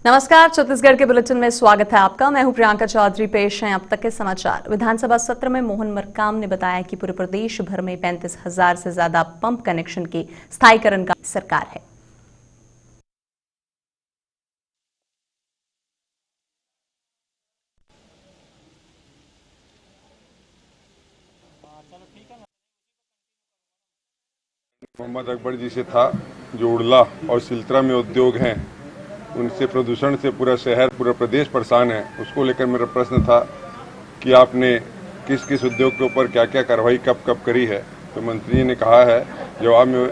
नमस्कार, छत्तीसगढ़ के बुलेटिन में स्वागत है आपका। मैं हूं प्रियंका चौधरी। पेश हैं अब तक के समाचार। विधानसभा सत्र में मोहन मरकाम ने बताया कि पूरे प्रदेश भर में 35,000 से ज्यादा पंप कनेक्शन के स्थायीकरण का सरकार है। मोहम्मद अकबर जी से था जो उड़ला और सिलतरा में उद्योग हैं, उनसे प्रदूषण से पूरा शहर पूरा प्रदेश परेशान है। उसको लेकर मेरा प्रश्न था कि आपने किस किस उद्योग के ऊपर क्या क्या कार्रवाई कब कब करी है। तो मंत्री जी ने कहा है जवाब में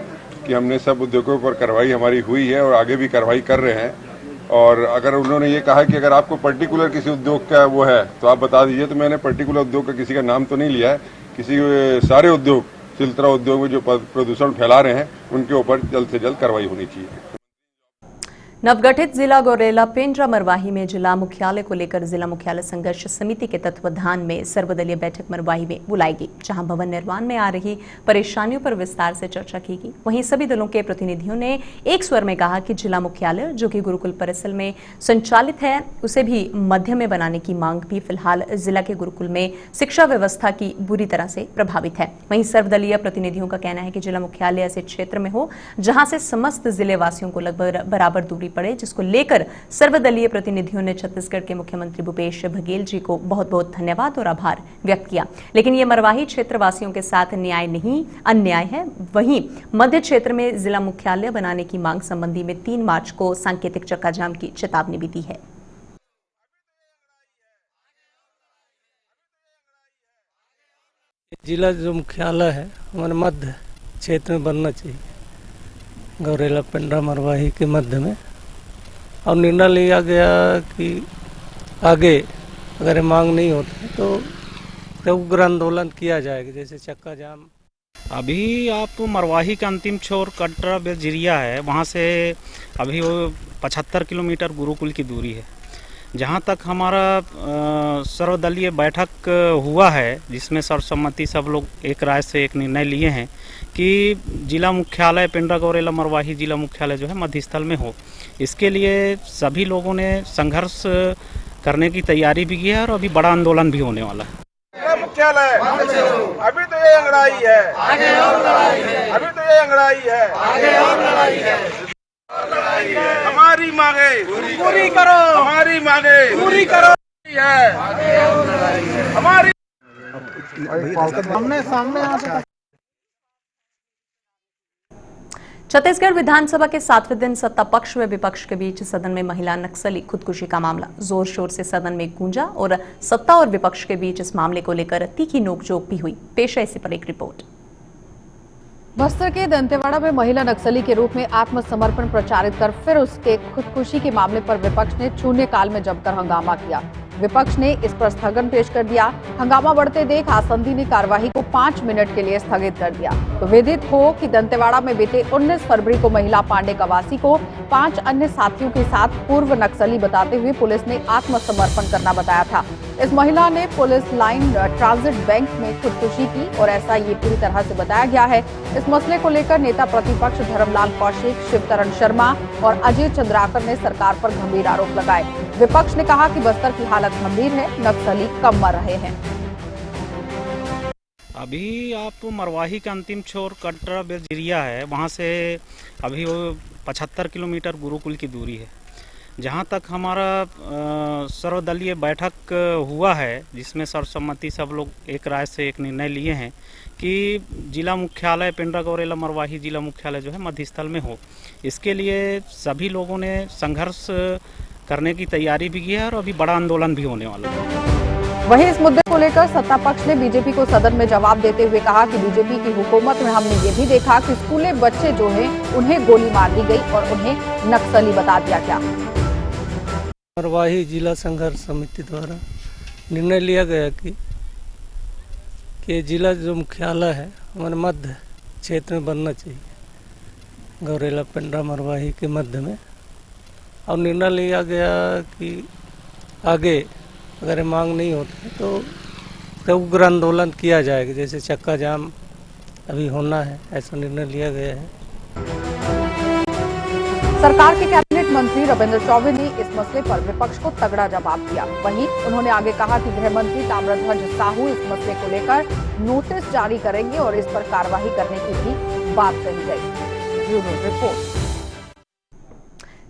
कि हमने सब उद्योगों पर कार्रवाई हमारी हुई है और आगे भी कार्रवाई कर रहे हैं। और अगर उन्होंने ये कहा कि अगर आपको पर्टिकुलर किसी उद्योग का वो है तो आप बता दीजिए, तो मैंने पर्टिकुलर उद्योग का किसी का नाम तो नहीं लिया है। किसी सारे उद्योग, सिलतरा उद्योग में जो प्रदूषण फैला रहे हैं उनके ऊपर जल्द से जल्द कार्रवाई होनी चाहिए। नवगठित जिला गौरेला पेंड्रा मरवाही में जिला मुख्यालय को लेकर जिला मुख्यालय संघर्ष समिति के तत्वाधान में सर्वदलीय बैठक मरवाही में बुलाई गई, जहां भवन निर्माण में आ रही परेशानियों पर विस्तार से चर्चा की गई। वहीं सभी दलों के प्रतिनिधियों ने एक स्वर में कहा कि जिला मुख्यालय जो कि गुरुकुल परिसर में संचालित है, उसे भी मध्य में बनाने की मांग भी फिलहाल जिला के गुरुकुल में शिक्षा व्यवस्था की बुरी तरह से प्रभावित है। वहीं सर्वदलीय प्रतिनिधियों का कहना है कि जिला मुख्यालय ऐसे क्षेत्र में हो जहां से समस्त जिले वासियों को लगभग बराबर दूरी पड़े, जिसको लेकर सर्वदलीय प्रतिनिधियों ने छत्तीसगढ़ के मुख्यमंत्री भूपेश बघेल जी को बहुत बहुत धन्यवाद और आभार व्यक्त किया। लेकिन ये मरवाही क्षेत्रवासियों के साथ न्याय नहीं, अन्याय है। वहीं मध्य क्षेत्र में जिला मुख्यालय बनाने की मांग संबंधी में 3 मार्च को सांकेतिक चक्काजाम की चेतावनी भी दी है। जिला जो मुख्यालय है हमारे मध्य क्षेत्र में बनना चाहिए, गौरेला पेंड्रा मरवाही के मध्य में। और निर्णय लिया गया कि आगे अगर मांग नहीं होती तो उग्र आंदोलन किया जाएगा, जैसे चक्का जाम। अभी आप मरवाही का अंतिम छोर कटरा बेजिरिया है, वहाँ से अभी वो 75 किलोमीटर गुरुकुल की दूरी है। जहाँ तक हमारा सर्वदलीय बैठक हुआ है, जिसमें सर्वसम्मति सब लोग एक राय से एक निर्णय लिए हैं कि जिला मुख्यालय पेंड्रा गौरेला मरवाही जिला मुख्यालय जो है मध्य स्थल में हो। इसके लिए सभी लोगों ने संघर्ष करने की तैयारी भी की है और अभी बड़ा आंदोलन भी होने वाला है। मुख्यालय अभी तो ये अंगड़ाई है, आगे और लड़ाई है। अभी तो ये अंगड़ाई है, आगे और लड़ाई है। हमारी मांगे पूरी करो, हमारी मांगे पूरी करो है हमारी। सामने छत्तीसगढ़ विधानसभा के 7वें दिन सत्ता पक्ष व विपक्ष के बीच सदन में महिला नक्सली खुदकुशी का मामला जोर शोर से सदन में गूंजा और सत्ता और विपक्ष के बीच इस मामले को लेकर तीखी नोकझोंक भी हुई। पेश है इसी पर एक रिपोर्ट। बस्तर के दंतेवाड़ा में महिला नक्सली के रूप में आत्मसमर्पण प्रचारित कर फिर उसके खुदकुशी के मामले पर विपक्ष ने शून्यकाल में जमकर हंगामा किया। विपक्ष ने इस पर स्थगन पेश कर दिया। हंगामा बढ़ते देख आसंदी ने कार्यवाही को 5 मिनट के लिए स्थगित कर दिया। तो विदित हो कि दंतेवाड़ा में बीते 19 फरवरी को महिला पांडे कवासी को 5 अन्य साथियों के साथ पूर्व नक्सली बताते हुए पुलिस ने आत्मसमर्पण करना बताया था। इस महिला ने पुलिस लाइन ट्रांजिट बैंक में खुदकुशी की और ऐसा ये पूरी तरह से बताया गया है। इस मसले को लेकर नेता प्रतिपक्ष धर्मलाल कौशिक, शिवतरण शर्मा और अजय चंद्राकर ने सरकार पर गंभीर आरोप लगाए। विपक्ष ने कहा कि बस्तर की हालत गंभीर है, नक्सली कम मर रहे हैं। अभी आप मरवाही का अंतिम छोर कटरा बेजिरिया है, वहाँ से अभी वो 75 किलोमीटर गुरुकुल की दूरी है। जहाँ तक हमारा सर्वदलीय बैठक हुआ है, जिसमें सर्वसम्मति सब लोग एक राय से एक निर्णय लिए हैं कि जिला मुख्यालय पेंड्रा गौरेला मरवाही जिला मुख्यालय जो है मध्य स्थल में हो। इसके लिए सभी लोगों ने संघर्ष करने की तैयारी भी की है और अभी बड़ा आंदोलन भी होने वाला है। वहीं इस मुद्दे को लेकर सत्ता पक्ष ने बीजेपी को सदन में जवाब देते हुए कहा कि बीजेपी की हुकूमत में हमने ये भी देखा कि स्कूली बच्चे जो हैं उन्हें गोली मार दी गई और उन्हें नक्सली बता दिया गया। मरवाही जिला संघर्ष समिति द्वारा निर्णय लिया गया कि जिला जो मुख्यालय है हमारे मध्य क्षेत्र में बनना चाहिए, गौरेला पेंड्रा मरवाही के मध्य में। और निर्णय लिया गया कि आगे अगर मांग नहीं होती तो उग्र आंदोलन किया जाएगा, जैसे चक्का जाम अभी होना है, ऐसा निर्णय लिया गया है। सरकार के कैबिनेट मंत्री रविंद्र चौबे ने इस मसले पर विपक्ष को तगड़ा जवाब दिया। वहीं उन्होंने आगे कहा कि गृह मंत्री ताम्रध्वज साहू इस मसले को लेकर नोटिस जारी करेंगे और इस पर कार्रवाई करने की भी बात कही गई। Bureau report.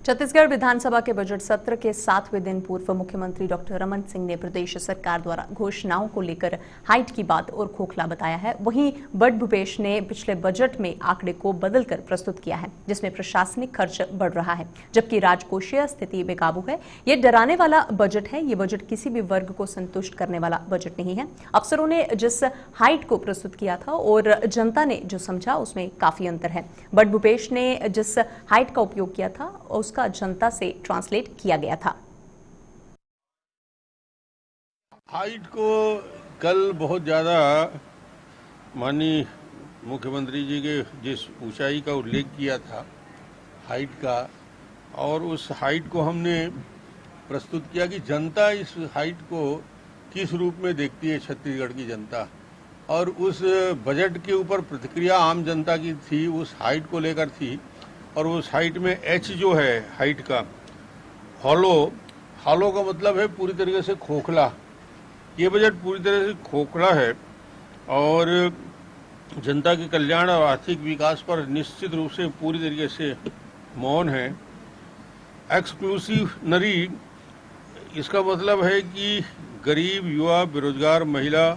छत्तीसगढ़ विधानसभा के बजट सत्र के 7वें दिन पूर्व मुख्यमंत्री डॉक्टर रमन सिंह ने प्रदेश सरकार द्वारा घोषणाओं को लेकर हाइट की बात और खोखला बताया है। वहीं बट भूपेश ने पिछले बजट में आंकड़े को बदलकर प्रस्तुत किया है, जिसमें प्रशासनिक खर्च बढ़ रहा है जबकि राजकोषीय स्थिति बेकाबू है। ये डराने वाला बजट है। ये बजट किसी भी वर्ग को संतुष्ट करने वाला बजट नहीं है। अफसरों ने जिस हाइट को प्रस्तुत किया था और जनता ने जो समझा उसमें काफी अंतर है। बट भूपेश ने जिस हाइट का उपयोग किया था उसका जनता से ट्रांसलेट किया गया था। हाइट को कल बहुत ज़्यादा माननीय मुख्यमंत्री जी के जिस ऊंचाई का उल्लेख किया था हाइट का, और उस हाइट को हमने प्रस्तुत किया कि जनता इस हाइट को किस रूप में देखती है, छत्तीसगढ़ की जनता, और उस बजट के ऊपर प्रतिक्रिया आम जनता की थी, उस हाइट को लेकर थी। और उस हाइट में एच जो है हाइट का, हॉलो का मतलब है पूरी तरीके से खोखला। ये बजट पूरी तरह से खोखला है और जनता के कल्याण और आर्थिक विकास पर निश्चित रूप से पूरी तरीके से मौन है। एक्सक्लूसिवनरी इसका मतलब है कि गरीब, युवा, बेरोजगार, महिला,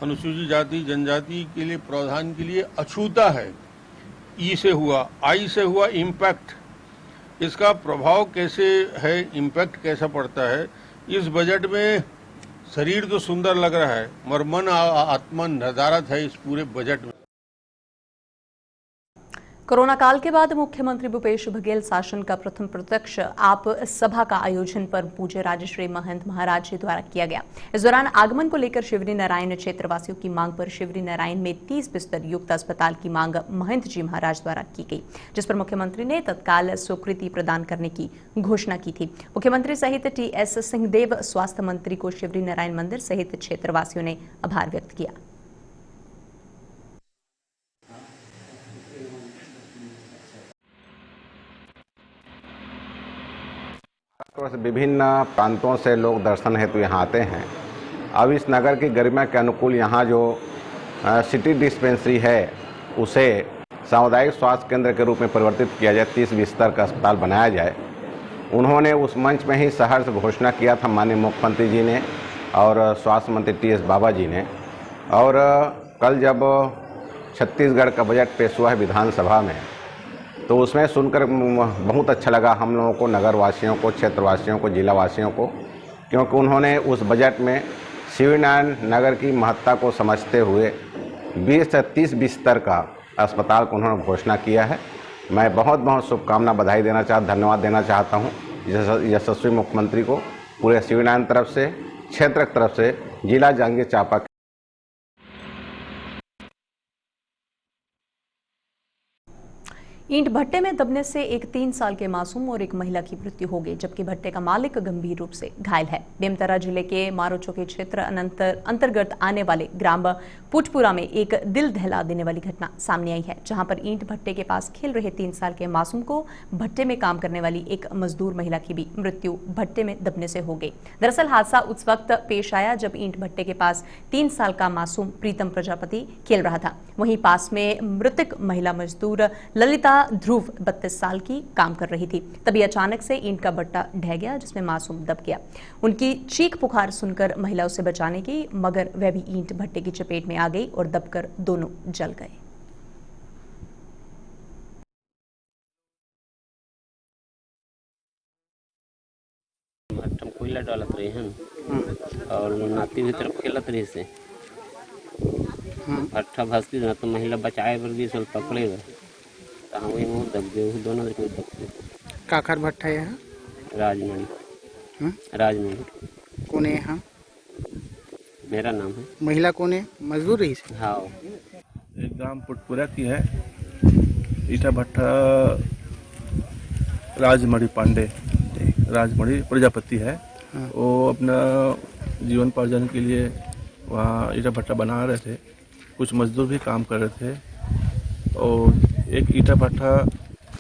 अनुसूचित जाति, जनजाति के लिए प्रावधान के लिए अछूता है। ई से हुआ, आई से हुआ इम्पैक्ट। इसका प्रभाव कैसे है, इम्पैक्ट कैसा पड़ता है इस बजट में। शरीर तो सुंदर लग रहा है मगर मन आत्मा नदारत है इस पूरे बजट में। कोरोना काल के बाद मुख्यमंत्री भूपेश बघेल शासन का प्रथम प्रत्यक्ष आप सभा का आयोजन पर पूज्य राजश्री महंत महाराज जी द्वारा किया गया। इस दौरान आगमन को लेकर शिवरी नारायण क्षेत्रवासियों की मांग पर शिवरी नारायण में 30 बिस्तर युक्त अस्पताल की मांग महंत जी महाराज द्वारा की गई, जिस पर मुख्यमंत्री ने तत्काल स्वीकृति प्रदान करने की घोषणा की थी। मुख्यमंत्री सहित टीएस सिंहदेव, स्वास्थ्य मंत्री को शिवरी नारायण मंदिर सहित क्षेत्रवासियों ने आभार व्यक्त किया। विभिन्न प्रांतों से लोग दर्शन हेतु यहाँ आते हैं। अब इस नगर की गरिमा के अनुकूल यहाँ जो सिटी डिस्पेंसरी है उसे सामुदायिक स्वास्थ्य केंद्र के रूप में परिवर्तित किया जाए, 30 बिस्तर का अस्पताल बनाया जाए। उन्होंने उस मंच में ही सहर्ष घोषणा किया था माननीय मुख्यमंत्री जी ने और स्वास्थ्य मंत्री टीएस बाबा जी ने। और कल जब छत्तीसगढ़ का बजट पेश हुआ है विधानसभा में तो उसमें सुनकर बहुत अच्छा लगा हम लोगों को, नगरवासियों को, क्षेत्रवासियों को, जिलावासियों को, क्योंकि उन्होंने उस बजट में शिवनारायण नगर की महत्ता को समझते हुए 20 से 30 बिस्तर का अस्पताल को उन्होंने घोषणा किया है। मैं बहुत बहुत शुभकामना, बधाई देना धन्यवाद देना चाहता हूँ यशस्वी मुख्यमंत्री को, पूरे शिवनारायण तरफ से, क्षेत्र की तरफ से, जिला जांजगीर चांपा। ईंट भट्टे में दबने से एक 3 साल के मासूम और एक महिला की मृत्यु हो गई, जबकि भट्टे का मालिक गंभीर रूप से घायल है। बेमतरा जिले के मारोचौकी क्षेत्र अंतर्गत आने वाले ग्राम पुटपुरा में एक दिल दहला देने वाली घटना सामने आई है, जहां पर ईंट भट्टे के पास खेल रहे 3 साल के मासूम को भट्टे में काम करने वाली एक मजदूर महिला की भी मृत्यु भट्टे में दबने से हो गई। दरअसल हादसा उस वक्त पेश आया जब ईंट भट्टे के पास 3 साल का मासूम प्रीतम प्रजापति खेल रहा था। वहीं पास में मृतक महिला मजदूर ललिता ध्रुव 32 साल की काम कर रही थी। तभी अचानक से ईंट का भट्टा ढह गया जिसमें मासूम दब गया। उनकी चीख पुकार सुनकर महिला उसे बचाने गई, मगर वह भी ईंट भट्टे की चपेट में आ गई और दबकर दोनों जल गए। भट्टा में कोयला डालत रही हैं और नाती भीतर खेलत रही से भट्टा भसकी ना तो महिला बचाए बर दी सब पकड़े गए तो वही मुँह दब गए, दोनों दब गए। काकर भट्टा है यहाँ राजमणि। राजमणि कौन है यहाँ? मेरा नाम है। महिला कौन है? मजदूर रही से? हाँ, एक ग्राम पुटपुरा की है। ईटा भट्टा राजमणि पांडे, राजमणि प्रजापति है। हाँ। वो अपना जीवन पार्जन के लिए वहाँ ईटा भट्टा बना रहे थे। कुछ मजदूर भी काम कर रहे थे और एक ईटा भट्टा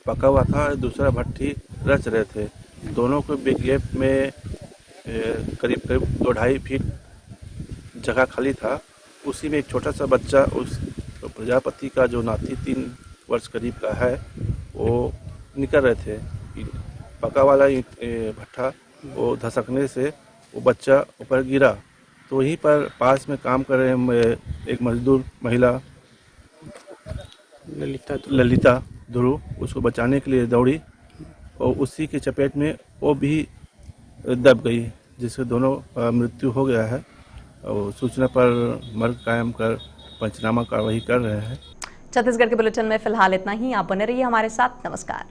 पका हुआ था, दूसरा भट्टी रच रहे थे। दोनों के गैप में करीब करीब 2-2.5 फीट जगह खाली था। उसी में एक छोटा सा बच्चा, उस प्रजापति का जो नाती 3 वर्ष करीब का है, वो निकल रहे थे। पका वाला भट्ठा वो धसकने से वो बच्चा ऊपर गिरा, तो वहीं पर पास में काम कर रहे एक मजदूर महिला ललिता ध्रुव उसको बचाने के लिए दौड़ी और उसी के चपेट में वो भी दब गई, जिससे दोनों मृत्यु हो गया है। और सूचना पर मर्ग कायम कर पंचनामा कार्रवाई कर रहे हैं। छत्तीसगढ़ के बुलेटिन में फिलहाल इतना ही। आप बने रहिए हमारे साथ। नमस्कार।